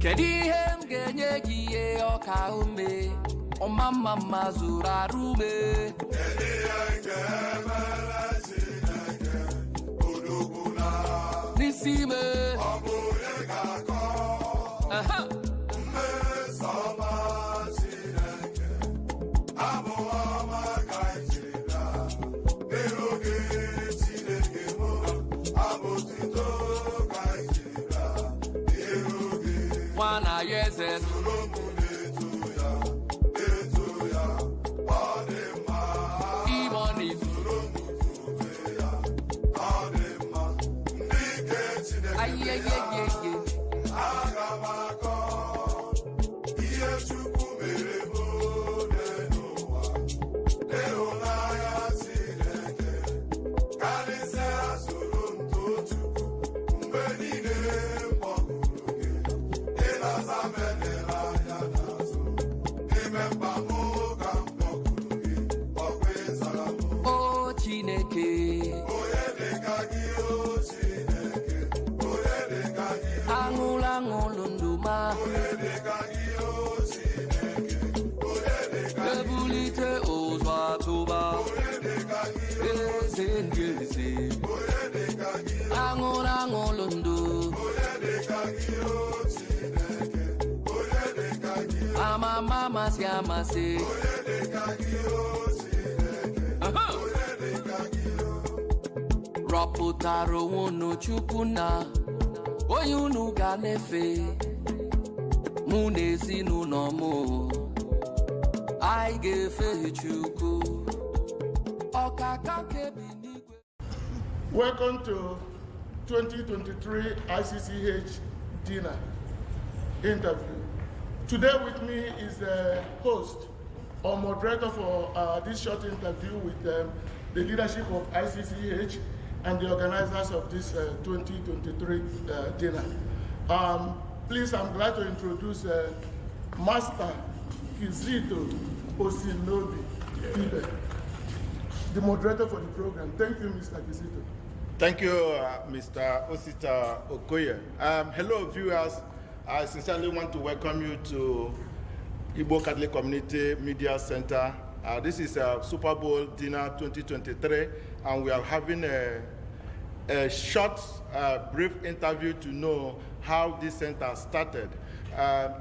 Kedihem genye giye okaume O mama mazura rume Nisime Aha Wana yeses Imoni Aye Oh Chineke Angula ngolunduma Ebulite ozwa tuba Ezengezi Angula ngolundu Mama siamase Rapotaro wono chukuna Oyunu ganefe Munezi nunomo I gefe chuku Okakake binigwe. Welcome to 2023 ICCH dinner interview. Today with me is the host or moderator for this short interview with the leadership of ICCH and the organizers of this 2023 dinner. Please, I'm glad to introduce Master Kizito Osinobi Tibe, the moderator for the program. Thank you, Mr. Kizito. Thank you, Mr. Osita Okoye. Hello, viewers. I sincerely want to welcome you to Igbo Catholic Community Media Center. This is Super Bowl Dinner 2023, and we are having a short, brief interview to know how this center started.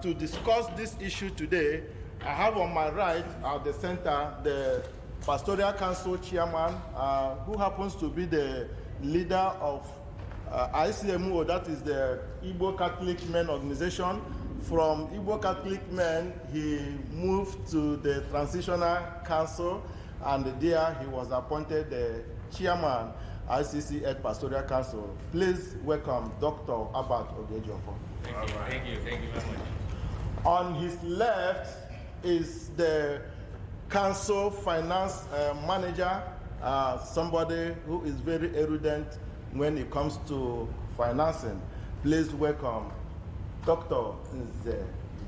To discuss this issue today, I have on my right at the center the Pastoral Council Chairman, who happens to be the leader of ICMO, that is the Igbo Catholic Men Organization. From Igbo Catholic Men, he moved to the Transitional Council, and there he was appointed the chairman, ICCH Pastoral Council. Please welcome Dr. Abat Ogejiofo. Thank you very much. On his left is the council finance manager, somebody who is very erudite when it comes to financing. Please welcome Dr.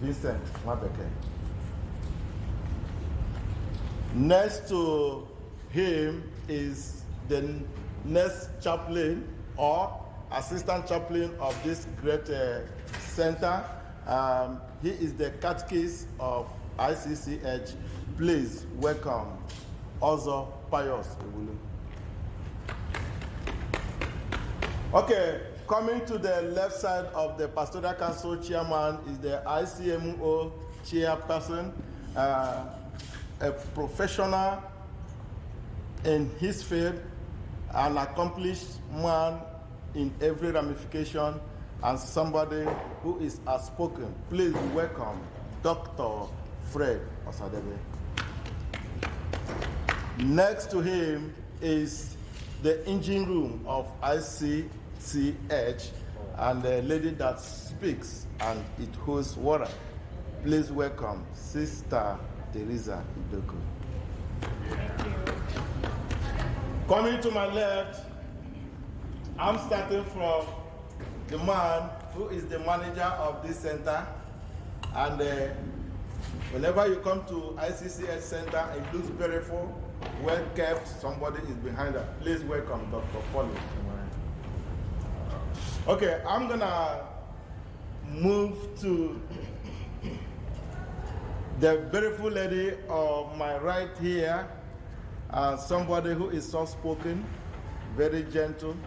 Vincent Mabeke. Next to him is the next chaplain or assistant chaplain of this great center. He is the catechist of ICCH. Please welcome Ozo Pius Ewulu. Okay, coming to the left side of the Pastoral Council chairman is the ICMO chairperson, a professional in his field, an accomplished man in every ramification, and somebody who is outspoken. Please welcome Dr. Fred Osadebe. Next to him is the engine room of ICCH and the lady that speaks and it holds water. Please welcome Sister Teresa Idoku. Coming to my left, I'm starting from the man who is the manager of this center, and whenever you come to ICCH center, it looks beautiful, well kept. Somebody is behind her. Please welcome Dr. Polly. Okay, I'm gonna move to the beautiful lady on my right here, somebody who is soft-spoken, very gentle.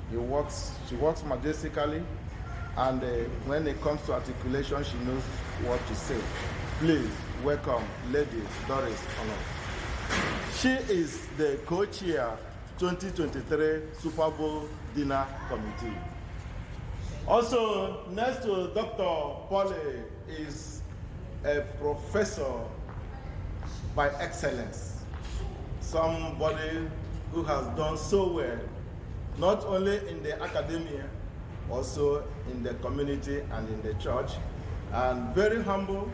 She walks majestically, and when it comes to articulation, she knows what to say. Please welcome Lady Doris Ono. She is the co-chair 2023 Super Bowl Dinner Committee. Also, next to Dr. Polly is a professor by excellence, somebody who has done so well, not only in the academia, also in the community and in the church, and very humble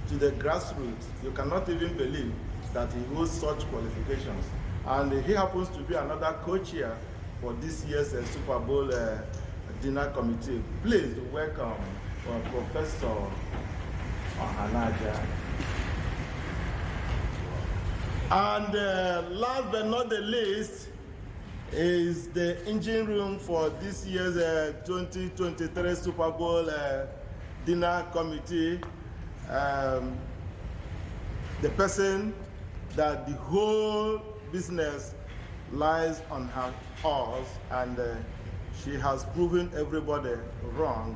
to the grassroots. You cannot even believe that he holds such qualifications. And he happens to be another co-chair for this year's Super Bowl Dinner Committee. Please welcome Professor Ohanaja. And last but not the least is the engine room for this year's 2023 Super Bowl Dinner Committee. The person that the whole business lies on her oars, and she has proven everybody wrong,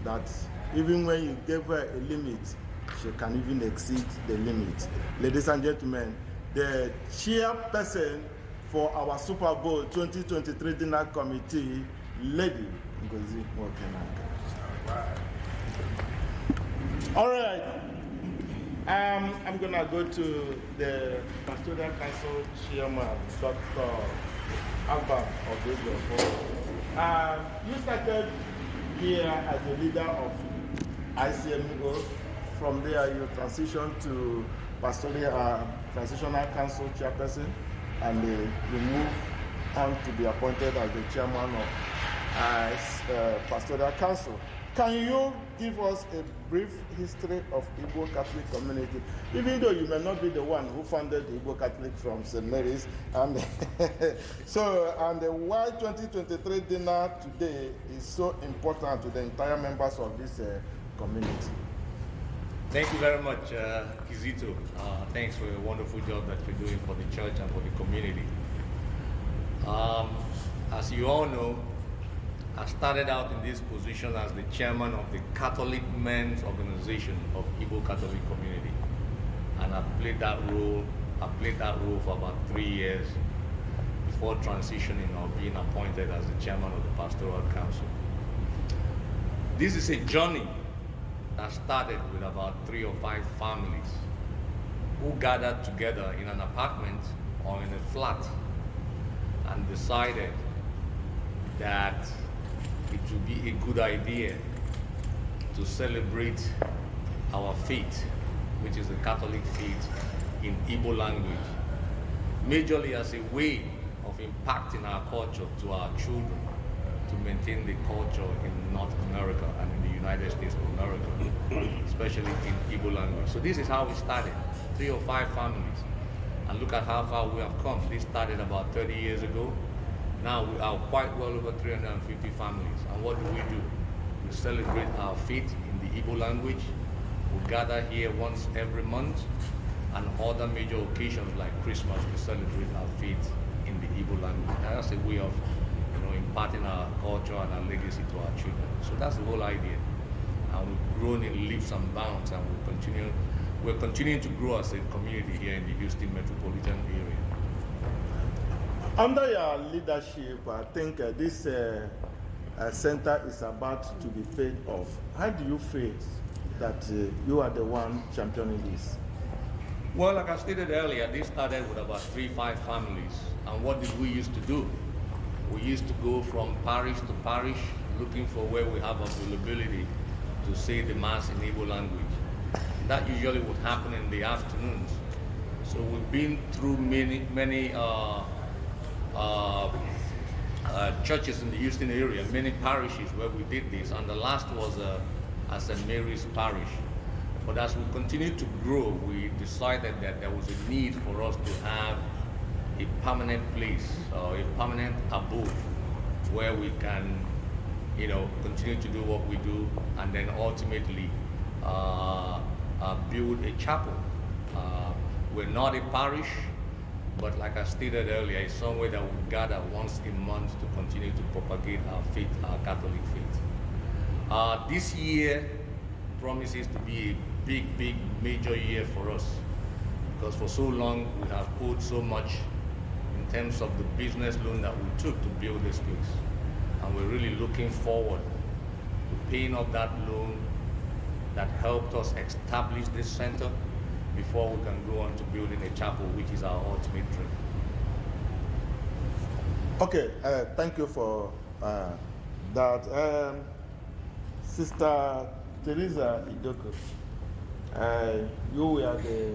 that even when you give her a limit, she can even exceed the limit. Ladies and gentlemen, the chairperson for our Super Bowl 2023 Dinner Committee, Lady Ngozi Nwokenaka. All right. I'm going to go to the Pastoral Council Chairman, Dr. Abba Obejo. You started here as a leader of ICMO. From there, you transitioned to Transitional Council Chairperson, and you moved on to be appointed as the Chairman of Pastoral Council. Can you give us a brief history of Igbo Catholic community, even though you may not be the one who founded the Igbo Catholic from St. Mary's, and why 2023 dinner today is so important to the entire members of this community? Thank you very much, Kizito. Thanks for a wonderful job that you're doing for the church and for the community. As you all know, I started out in this position as the chairman of the Catholic Men's Organization of Igbo Catholic Community, and I played that role for about 3 years before transitioning or being appointed as the chairman of the Pastoral Council. This is a journey that started with about 3 or 5 families who gathered together in an apartment or in a flat and decided that it would be a good idea to celebrate our faith, which is the Catholic faith, in Igbo language, majorly as a way of impacting our culture to our children, to maintain the culture in North America and in the United States of America, especially in Igbo language. So this is how we started, 3 or 5 families. And look at how far we have come. This started about 30 years ago. Now we are quite well over 350 families. And what do? We celebrate our faith in the Igbo language. We gather here once every month, and other major occasions like Christmas, we celebrate our faith in the Igbo language. And that's a way of imparting our culture and our legacy to our children. So that's the whole idea. And we've grown in leaps and bounds, and we're continuing to grow as a community here in the Houston metropolitan area. Under your leadership, I think this center is about to be paid off. How do you feel that you are the one championing this? Well, like I stated earlier, this started with about 3-5 families. And what did we used to do? We used to go from parish to parish looking for where we have availability to say the Mass in Igbo language. That usually would happen in the afternoons. So we've been through many churches in the Houston area, many parishes where we did this, and the last was at St. Mary's Parish. But as we continued to grow, we decided that there was a need for us to have a permanent place, or a permanent abode, where we can continue to do what we do, and then ultimately build a chapel. We're not a parish, but like I stated earlier, it's somewhere that we gather once a month to continue to propagate our faith, our Catholic faith. This year promises to be a big, major year for us, because for so long we have owed so much in terms of the business loan that we took to build this place. And we're really looking forward to paying off that loan that helped us establish this center before we can go on to building a chapel, which is our ultimate dream. Okay, thank you for that. Sister Teresa Idoko, you were the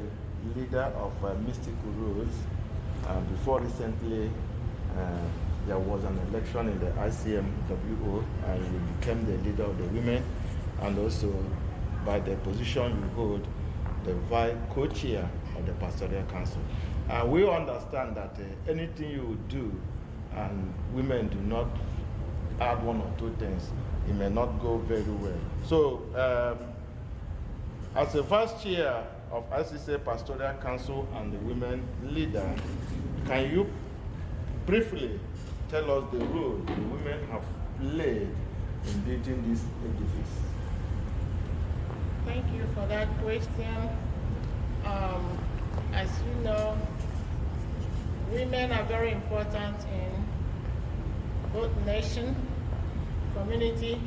leader of Mystical Rose. Before recently, there was an election in the ICMWO, and you became the leader of the women, and also by the position you hold, the vice co-chair of the pastoral council. We understand that anything you do and women do not add one or two things, it may not go very well. So, as a vice chair of ICC Pastoral Council and the women leader, can you briefly tell us the role the women have played in building this edifice? Thank you for that question. As you know, women are very important in both nation, community,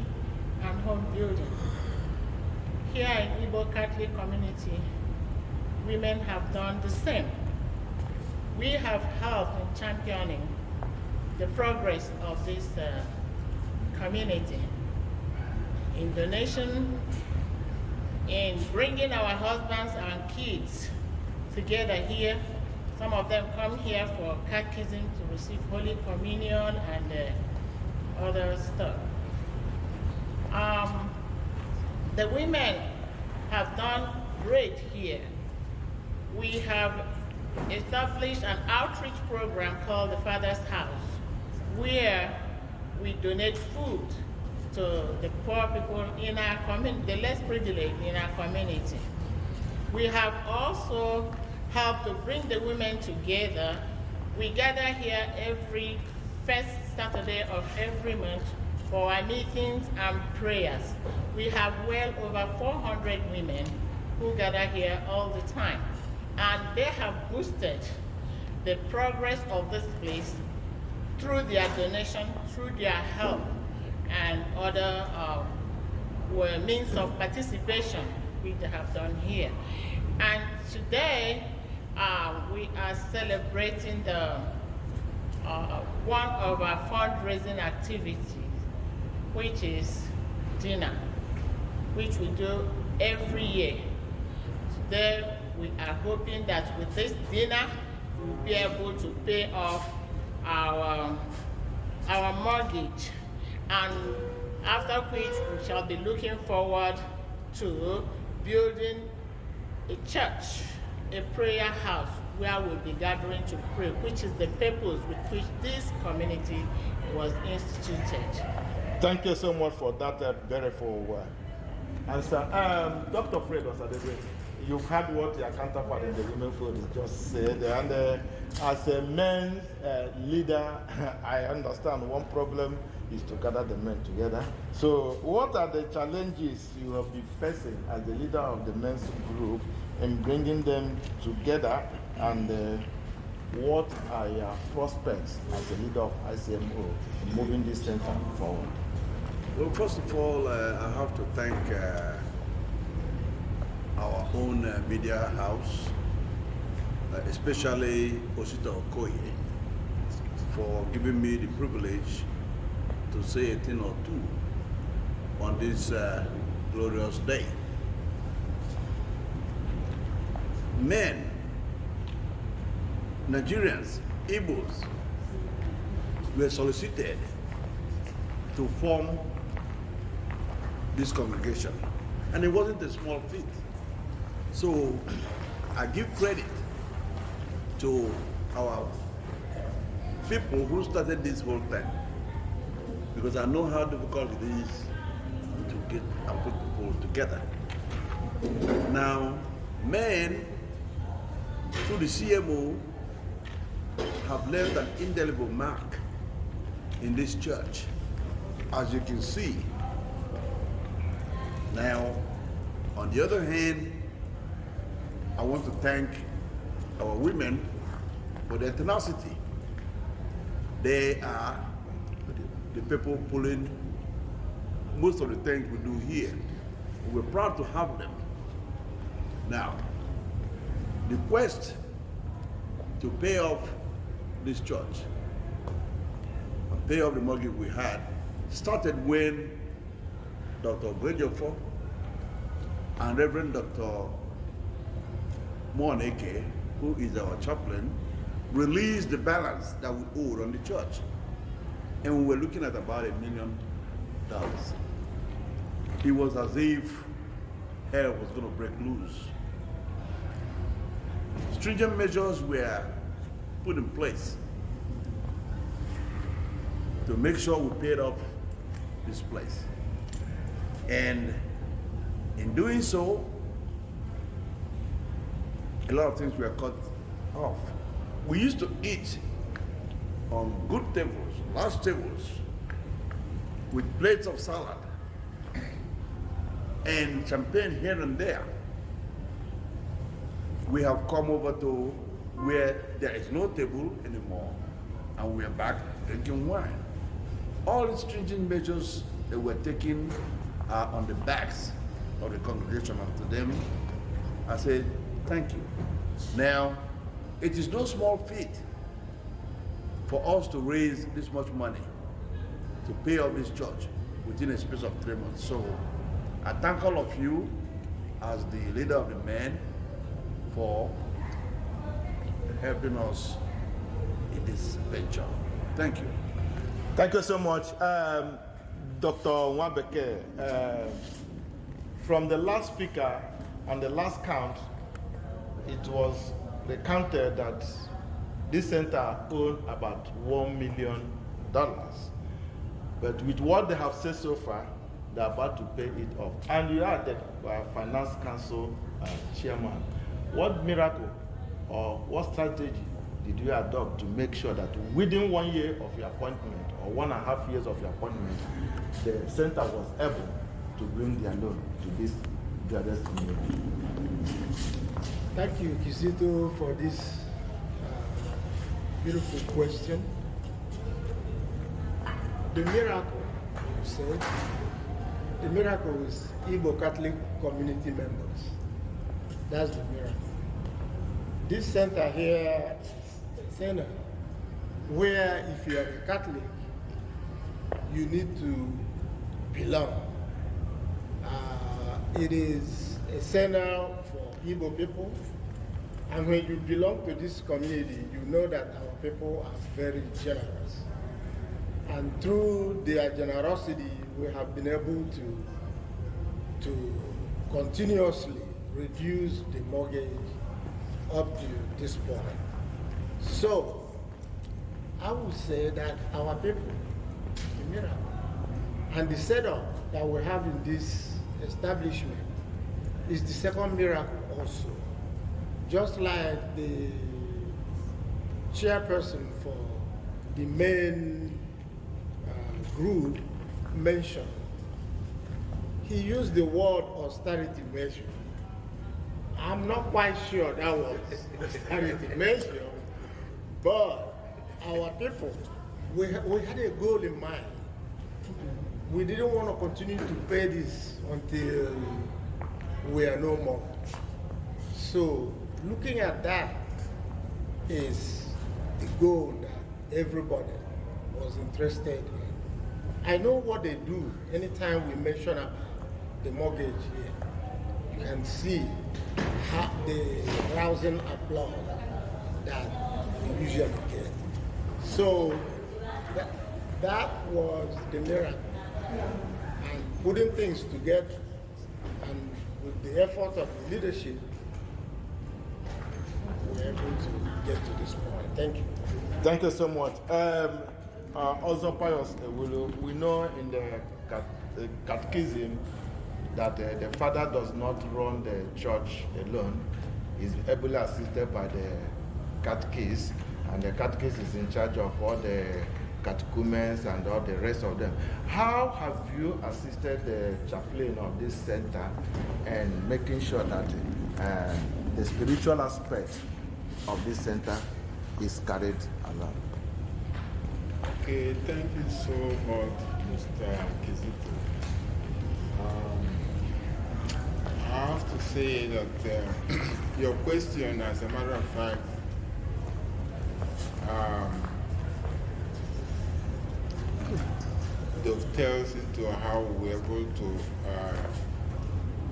and home building. Here in Igbo Catholic community, women have done the same. We have helped in championing the progress of this community in donation, in bringing our husbands and kids together here. Some of them come here for catechism to receive Holy Communion and other stuff. The women have done great here. We have established an outreach program called the Father's House, where we donate food to the poor people in our community, the less privileged in our community. We have also helped to bring the women together. We gather here every first Saturday of every month for our meetings and prayers. We have well over 400 women who gather here all the time. And they have boosted the progress of this place through their donation, through their help, and other means of participation which they have done here. And today, we are celebrating the one of our fundraising activities, which is dinner, which we do every year. Today, we are hoping that with this dinner, we'll be able to pay off our mortgage, and after which we shall be looking forward to building a church, a prayer house where we'll be gathering to pray, which is the purpose with which this community was instituted. Thank you so much for that very full word. And so, Dr. Fred Osadebe, you've heard what your counterpart in the women forum just said, and as a men's leader, I understand one problem is to gather the men together. So what are the challenges you have been facing as the leader of the men's group in bringing them together, and what are your prospects as the leader of ICMO in moving this center forward? Well, first of all, I have to thank our own media house, especially Osita Okoye, for giving me the privilege to say a thing or two on this glorious day. Men, Nigerians, Igbos were solicited to form this congregation, and it wasn't a small feat. So I give credit to our people who started this whole thing, because I know how difficult it is to get and put people together. Now, men, through the CMO, have left an indelible mark in this church, as you can see. Now, on the other hand, I want to thank our women for their tenacity. They are the people pulling most of the things we do here. We're proud to have them. Now, the quest to pay off this church and pay off the mortgage we had started when Dr. Brejofo and Reverend Dr. Moneke, who is our chaplain, released the balance that we owed on the church. And we were looking at about $1 million. It was as if hell was going to break loose. Stringent measures were put in place to make sure we paid off this place. And in doing so, a lot of things were cut off. We used to eat on good tables, large tables, with plates of salad and champagne here and there. We have come over to where there is no table anymore, and we are back drinking wine. All the stringent measures that were taken are on the backs of the congregation, and to them, I said, thank you. Now, it is no small feat for us to raise this much money to pay off this church within a space of 3 months. So I thank all of you as the leader of the men for helping us in this venture. Thank you. Thank you so much. Dr. Nwabeke, from the last speaker on the last count, it was recounted that this center owned about $1 million. But with what they have said so far, they're about to pay it off. And you are the finance council chairman. What miracle or what strategy did you adopt to make sure that within 1 year of your appointment or 1.5 years of your appointment, the center was able to bring their loan to this brothers community? Thank you, Kizito, for this beautiful question. The miracle, you said, the miracle is Igbo Catholic community members. That's the miracle. This center here is a center where if you are a Catholic, you need to belong. It is a center for Igbo people, and when you belong to this community, you know that our people are very generous. And through their generosity, we have been able to continuously reduce the mortgage up to this point. So, I would say that our people, the miracle, and the setup that we have in this establishment is the second miracle also. Just like the chairperson for the main group mentioned, he used the word austerity measure. I'm not quite sure that was austerity measure, but our people, we had a goal in mind. We didn't want to continue to pay this until we are no more. So looking at that is the goal that everybody was interested in. I know what they do anytime we mention about the mortgage here. You can see how the rousing applause that we usually get. So that was the miracle. And putting things together, and with the effort of the leadership, we were able to get to this point. Thank you. Thank you so much. also Pius Ewulu, we know in the catechism that the father does not run the church alone. He's ably assisted by the catechist, and the catechist is in charge of all the catechumens and all the rest of them. How have you assisted the chaplain of this center and making sure that the spiritual aspect of this center is carried along? Okay, thank you so much, Mr. Kizito. I have to say that your question, as a matter of fact, dovetails into how we're able to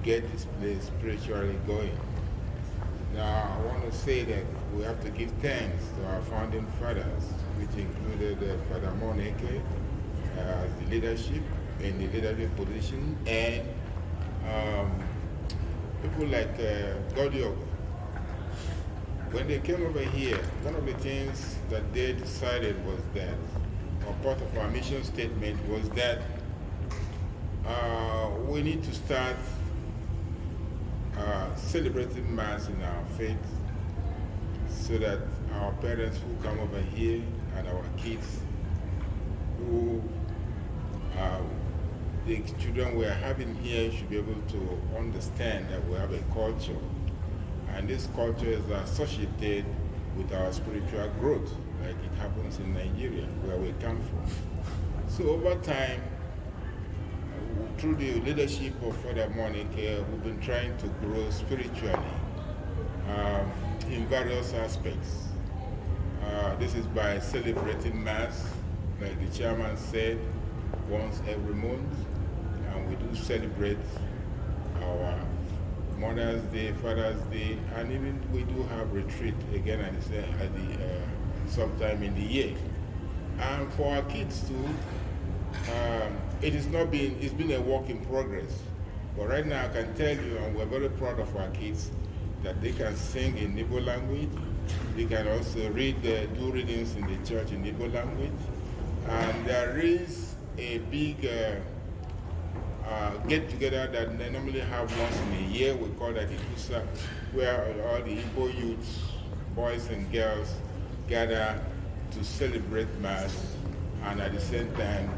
get this place spiritually going. Now, I want to say that we have to give thanks to our founding fathers, which included Father Moneke, the leadership in the leadership position, and people like Godiogo. When they came over here, one of the things that they decided was that, or part of our mission statement was that we need to start celebrating Mass in our faith so that our parents who come over here and our kids who the children we're having here should be able to understand that we have a culture. And this culture is associated with our spiritual growth, like it happens in Nigeria, where we come from. So over time, through the leadership of Father Moneke, we've been trying to grow spiritually in various aspects. This is by celebrating Mass, like the chairman said, once every month. And we do celebrate our Mother's Day, Father's Day, and even we do have retreat again at the sometime in the year. And for our kids too, it's been a work in progress. But right now I can tell you, and we're very proud of our kids, that they can sing in Igbo language. They can also do readings in the church in Igbo language. And there is a big get-together that they normally have once in a year. We call that Ikusa, where all the Igbo youths, boys and girls, gather to celebrate Mass, and at the same time,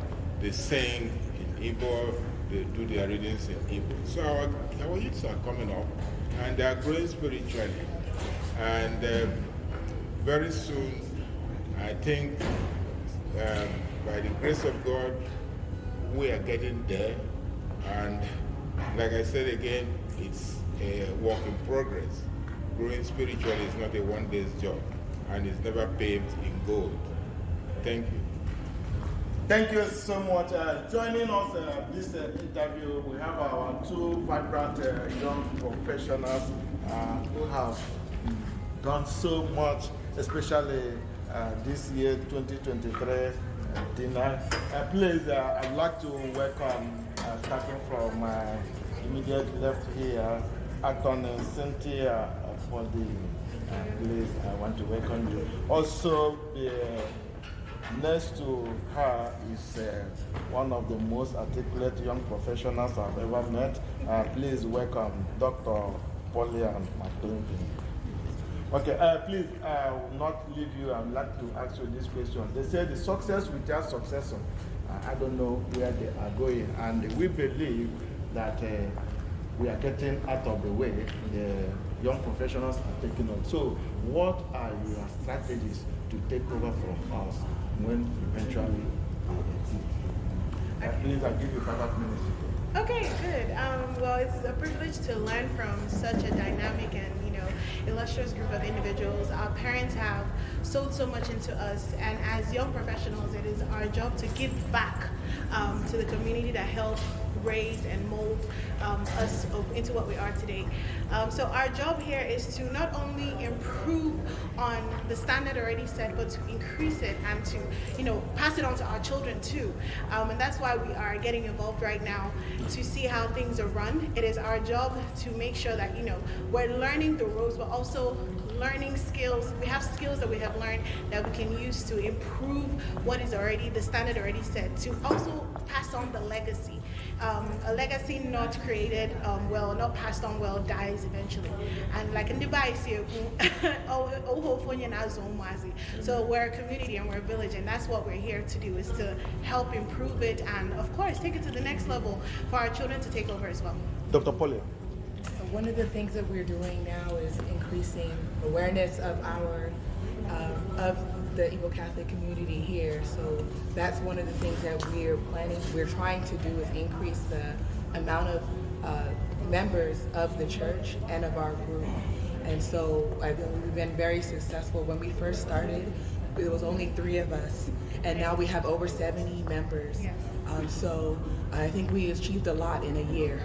they sing in Igbo, they do their readings in Igbo. So our youths are coming up, and they are growing spiritually. And very soon, I think, by the grace of God, we are getting there. And like I said again, it's a work in progress. Growing spiritually is not a one-day job, and it's never paved in gold. Thank you. Thank you so much. Joining us this interview, we have our two vibrant young professionals who have done so much, especially this year, 2023 dinner. Please, I'd like to welcome, starting from my immediate left here, Acton Cynthia for the place. I want to welcome you. Also, next to her is one of the most articulate young professionals I've ever met. Please welcome Dr. Paulian McClinton. Okay, please, I will not leave you. I would like to ask you this question. They say the success without successor. I don't know where they are going, and we believe that we are getting out of the way. The young professionals are taking on. So, what are your strategies to take over from us when eventually please, I'll give you 5 minutes. Okay, good. Well, it's a privilege to learn from such a dynamic and illustrious group of individuals. Our parents have sowed so much into us, and as young professionals, it is our job to give back to the community that helped raise and mold us into what we are today. So our job here is to not only improve on the standard already set, but to increase it and to, pass it on to our children too. And that's why we are getting involved right now to see how things are run. It is our job to make sure that, we're learning the ropes, but also learning skills. We have skills that we have learned that we can use to improve what is already the standard already set, to also pass on the legacy. A legacy not created well, not passed on well, dies eventually. And like in Dubai, so we're a community and we're a village, and that's what we're here to do, is to help improve it and, of course, take it to the next level for our children to take over as well. Dr. Polly. One of the things that we're doing now is increasing awareness of our of the Igbo Catholic community here. So that's one of the things that we're trying to do, is increase the amount of members of the church and of our group. And so we've been very successful. When we first started, there was only 3 of us, and now we have over 70 members. Yes. So I think we achieved a lot in a year.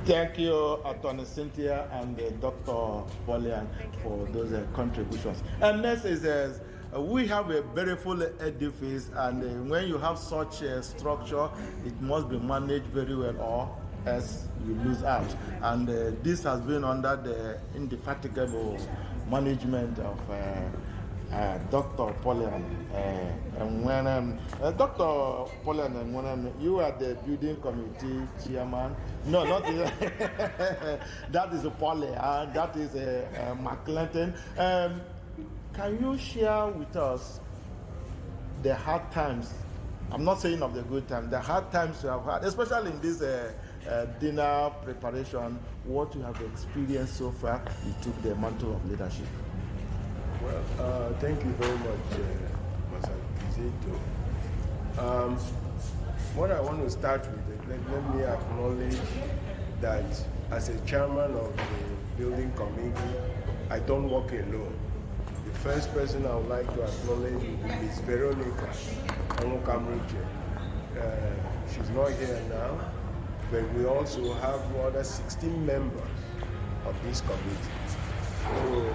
Thank you, Attorney Cynthia and Dr. Polian, for those contributions. And next is we have a very full edifice, and when you have such a structure, it must be managed very well, or else you lose out. And this has been under the indefatigable management of Dr. Polian. And when Dr. Polian, and when you are the building committee chairman, no, not that is a Polly, that is McClinton. Can you share with us the hard times? I'm not saying of the good times, the hard times you have had, especially in this dinner preparation, what you have experienced so far. You took the mantle of leadership. Well, thank you very much, Masakizito. What I want to start with, let me acknowledge that as a chairman of the building committee, I don't work alone. The first person I would like to acknowledge is Veronica Omokamriche. She's not here now, but we also have other 16 members of this committee. So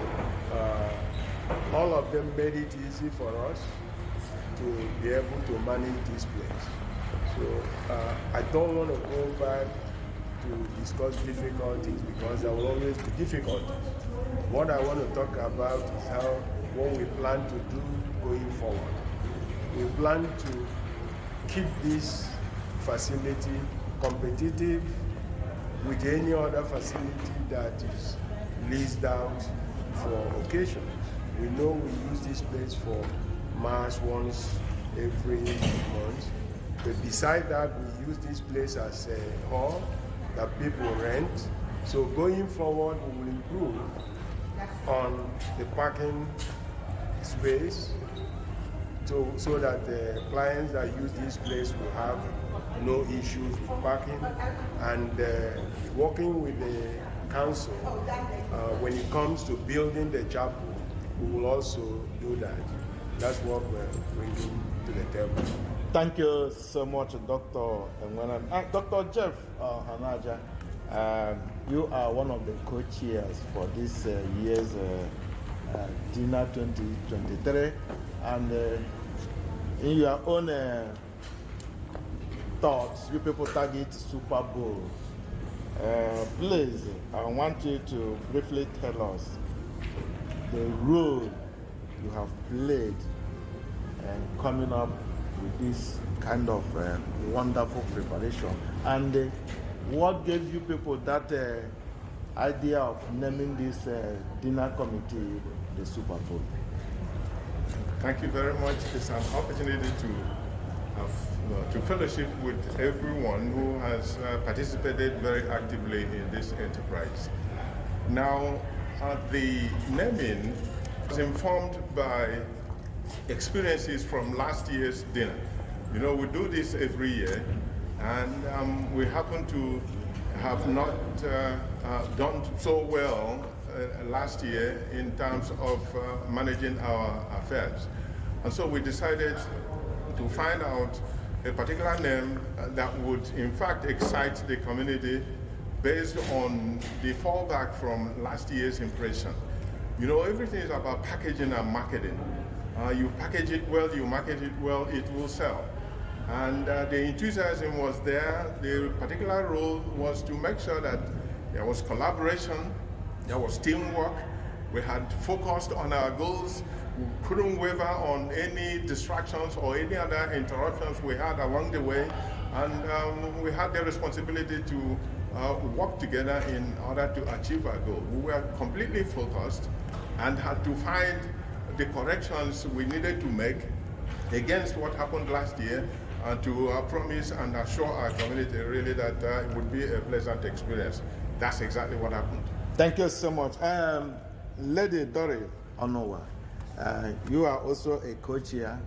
all of them made it easy for us to be able to manage this place. So I don't want to go back to discuss difficulties, because there will always be difficulties. What I want to talk about is what we plan to do going forward. We plan to keep this facility competitive with any other facility that is leased out for occasions. We know we use this place for mass once every month, but beside that, we use this place as a hall that people rent. So going forward, we will improve on the parking space so that the clients that use this place will have no issues with parking. And working with the council, when it comes to building the chapel, we will also do that. That's what we're bringing to the table. Thank you so much, Dr. Ngwana. Dr. Jeff Hanaja, you are one of the co-chairs for this year's dinner 2023, and in your own thoughts, you people target Super Bowl. Please, I want you to briefly tell us the role you have played coming up with this kind of wonderful preparation, and what gave you people that idea of naming this dinner committee the Super Bowl? Thank you very much. It's an opportunity to fellowship with everyone who has participated very actively in this enterprise. Now, the naming was informed by experiences from last year's dinner. You know, we do this every year, and we happen to have not done so well last year in terms of managing our affairs. And so we decided to find out a particular name that would in fact excite the community based on the fallback from last year's impression. You know, everything is about packaging and marketing. You package it well, you market it well, it will sell. And the enthusiasm was there. The particular role was to make sure that there was collaboration, there was teamwork, We had focused on our goals. We couldn't waver on any distractions or any other interruptions we had along the way. And we had the responsibility to work together in order to achieve our goal. We were completely focused and had to find the corrections we needed to make against what happened last year, and to promise and assure our community really that it would be a pleasant experience. That's exactly what happened. Thank you so much. Lady Dori Onowa, you are also a co-chair.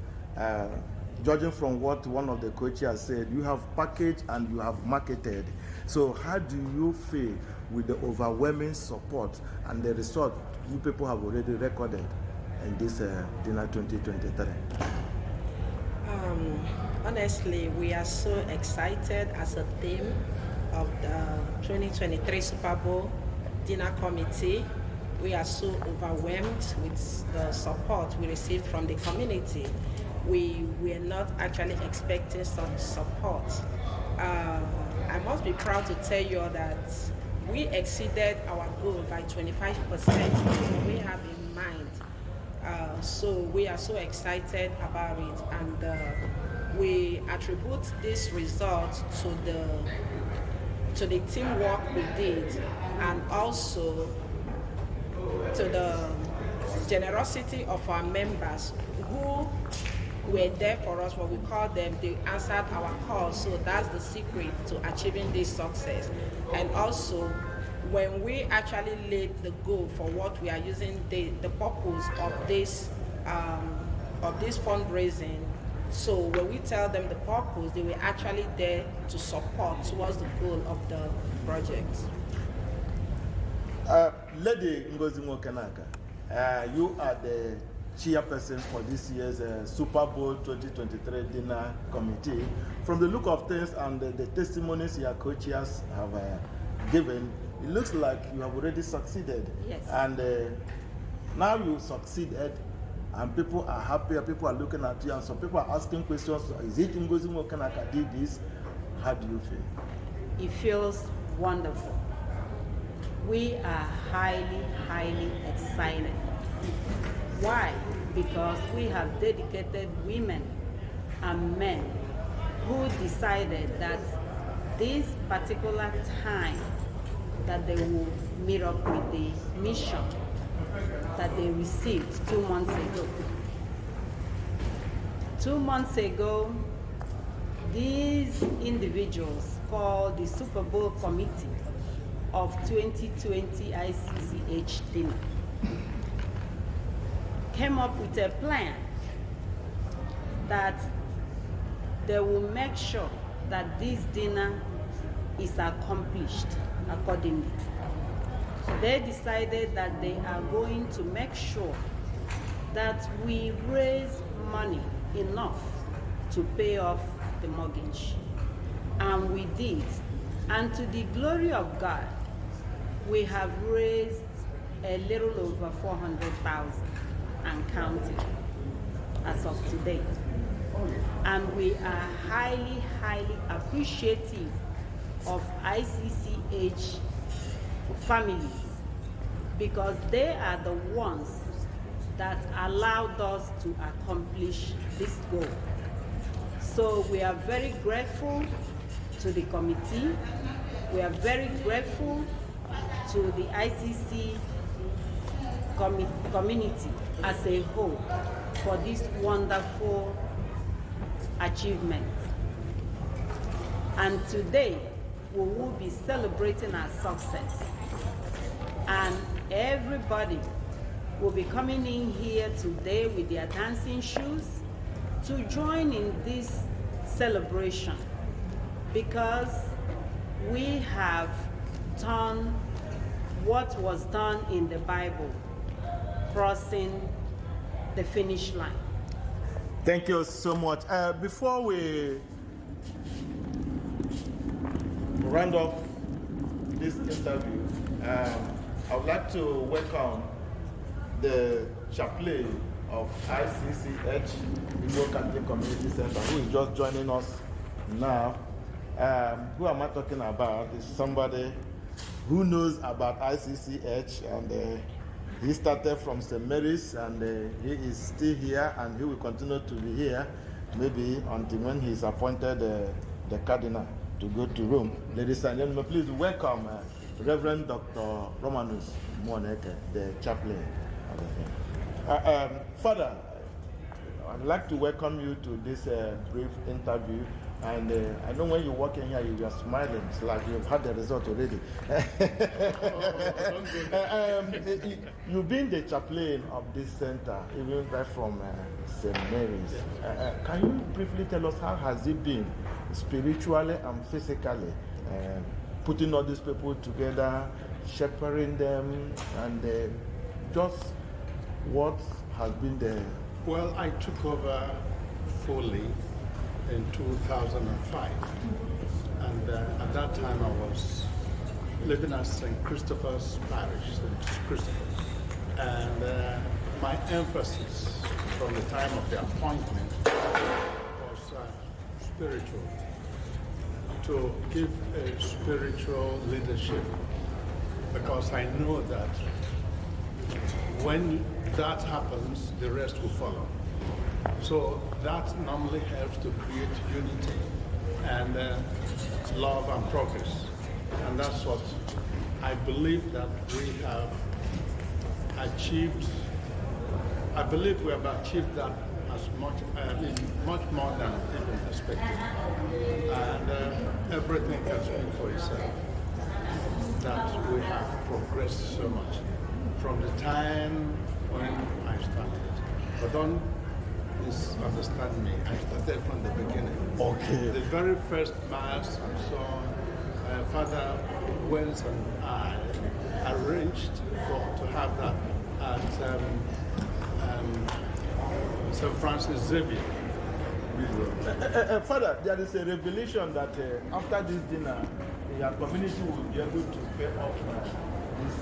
Judging from what one of the co-chairs said, you have packaged and you have marketed. So how do you feel with the overwhelming support and the result you people have already recorded in this dinner 2023? Honestly, we are so excited as a team of the 2023 Super Bowl Dinner Committee. We are so overwhelmed with the support we received from the community. We were not actually expecting such support. I must be proud to tell you that we exceeded our goal by 25%. We have in mind. So we are so excited about it, and we attribute this result to the teamwork we did, and also to the generosity of our members who were there for us. What we call them, they answered our calls. So that's the secret to achieving this success. And also, when we actually laid the goal for what we are using, the purpose of this fundraising, so when we tell them the purpose, they were actually there to support towards the goal of the project. Lady Ngozi Nwokenaka, you are the chairperson for this year's Super Bowl 2023 Dinner Committee. From the look of things and the testimonies your co-chairs have given, it looks like you have already succeeded. Yes. And now you succeeded, and people are happy, people are looking at you, and some people are asking questions. Is it Ngozi Nwokenaka did this? How do you feel? It feels wonderful. We are highly, highly excited. Why? Because we have dedicated women and men who decided that this particular time that they will meet up with the mission that they received 2 months ago. 2 months ago, these individuals called the Super Bowl Committee of 2020 ICCH dinner came up with a plan that they will make sure that this dinner is accomplished accordingly. They decided that they are going to make sure that we raise money enough to pay off the mortgage. And we did. And to the glory of God, we have raised a little over 400,000 and counting as of today. And we are highly, highly appreciative of ICCH families, because they are the ones that allowed us to accomplish this goal. So we are very grateful to the committee. We are very grateful to the ICC community as a whole for this wonderful achievement. And today, we will be celebrating our success. And everybody will be coming in here today with their dancing shoes to join in this celebration, because we have done what was done in the Bible, crossing the finish line. Thank you so much. Before we round off this interview, I would like to welcome the chaplain of ICCH, Igbo Catholic Community Center, who is just joining us now. Who am I talking about? Is somebody who knows about ICCH and He started from St. Mary's, and he is still here, and he will continue to be here, maybe until when he is appointed the cardinal to go to Rome. Ladies and gentlemen, please welcome Reverend Dr. Romanus Moneke, the chaplain. Father, I'd like to welcome you to this brief interview. And I know when you walk in here, you are smiling. It's like you've had the result already. You've been the chaplain of this center, even right from St. Mary's. Can you briefly tell us how has it been, spiritually and physically, putting all these people together, shepherding them, and just what has been the... Well, I took over fully in 2005, and at that time I was living at St. Christopher's Parish, St. Christopher, and my emphasis from the time of the appointment was spiritual, to give a spiritual leadership, because I know that when that happens, the rest will follow. So that normally helps to create unity and love and progress. And that's what I believe that we have achieved. I believe we have achieved that as much, much more than even expected. And everything can speak for itself, that we have progressed so much from the time when I started. But don't misunderstand me. I started from the beginning. Okay. The very first Mass and so on, Father Wells and I arranged to have that at St. Francis Xavier. Father, there is a revelation that after this dinner, your community will be able to pay off this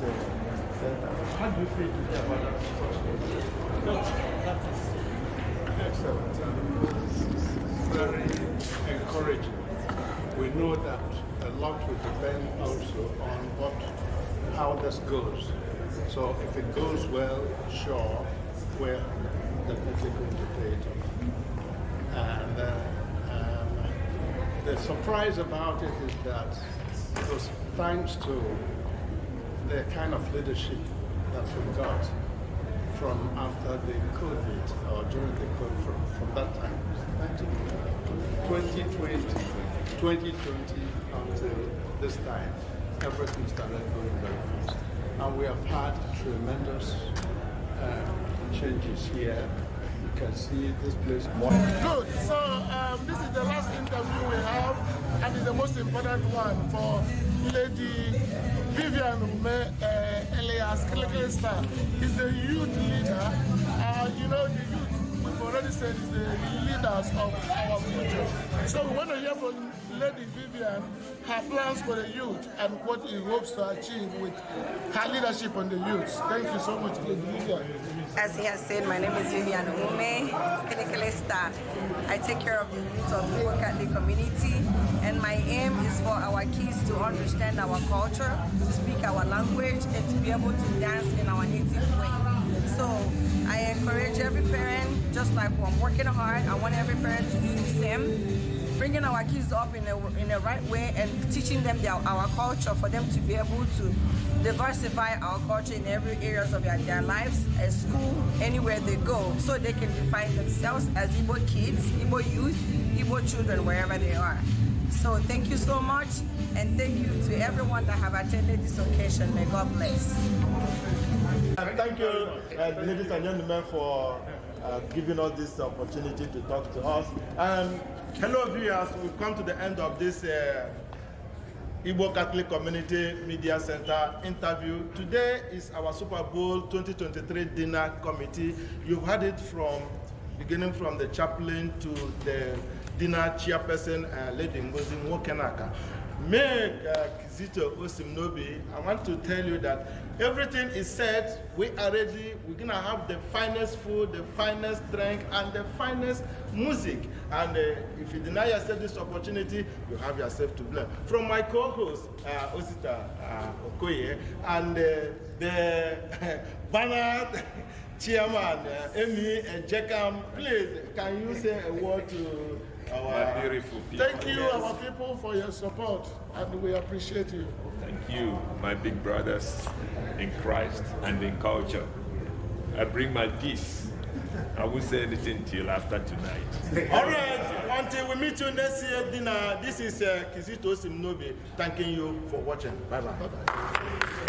center. How do you feel today about that? No, that is excellent and very encouraging. We know that a lot will depend also on how this goes. So if it goes well, sure, we're definitely going to pay it off. And the surprise about it is that it was thanks to the kind of leadership that we got from after the COVID, or during the COVID, from that time, 2020 until this time, everything started going very fast. And we have had tremendous changes here. You can see this place more. Good. So this is the last interview we have, and it's the most important one for Lady Vivian Elias Kilekesta. He's the youth leader. You know, the youth, we've already said, is the leaders of our future. So we want to hear from Lady Vivian, her plans for the youth and what he hopes to achieve with her leadership on the youth. Thank you so much, Lady Vivian. As he has said, my name is Vivian Kilekesta. I take care of the youth of the Igbo Catholic community, and my aim is for our kids to understand our culture, to speak our language, and to be able to dance in our native way. So I encourage every parent, just like I'm working hard, I want every parent to do the same, bringing our kids up in the right way and teaching them our culture, for them to be able to diversify our culture in every areas of their lives, at school, anywhere they go, so they can define themselves as Igbo kids, Igbo youth, Igbo children, wherever they are. So thank you so much, and thank you to everyone that have attended this occasion. May God bless. Thank you, ladies and gentlemen, for giving us this opportunity to talk to us. Hello viewers, we've come to the end of this Igbo Catholic Community Media Center interview. Today is our Super Bowl 2023 dinner committee. You've heard it from beginning from the chaplain to the dinner chairperson, Lady Ngozi Nwokenaka. Meg Kizito Osimnobi, I want to tell you that everything is set. We are ready. We're going to have the finest food, the finest drink, and the finest music. And if you deny yourself this opportunity, you have yourself to blame. From my co-host, Osita Okoye, and the banner chairman, Emi Ejekam, please, can you say a word to our beautiful people? Thank you, our people, for your support, and we appreciate you. Thank you, my big brothers in Christ and in culture. I bring my peace. I won't say anything till after tonight. All right, until we meet you next year dinner, this is Kizito Osimnobi thanking you for watching. Bye-bye.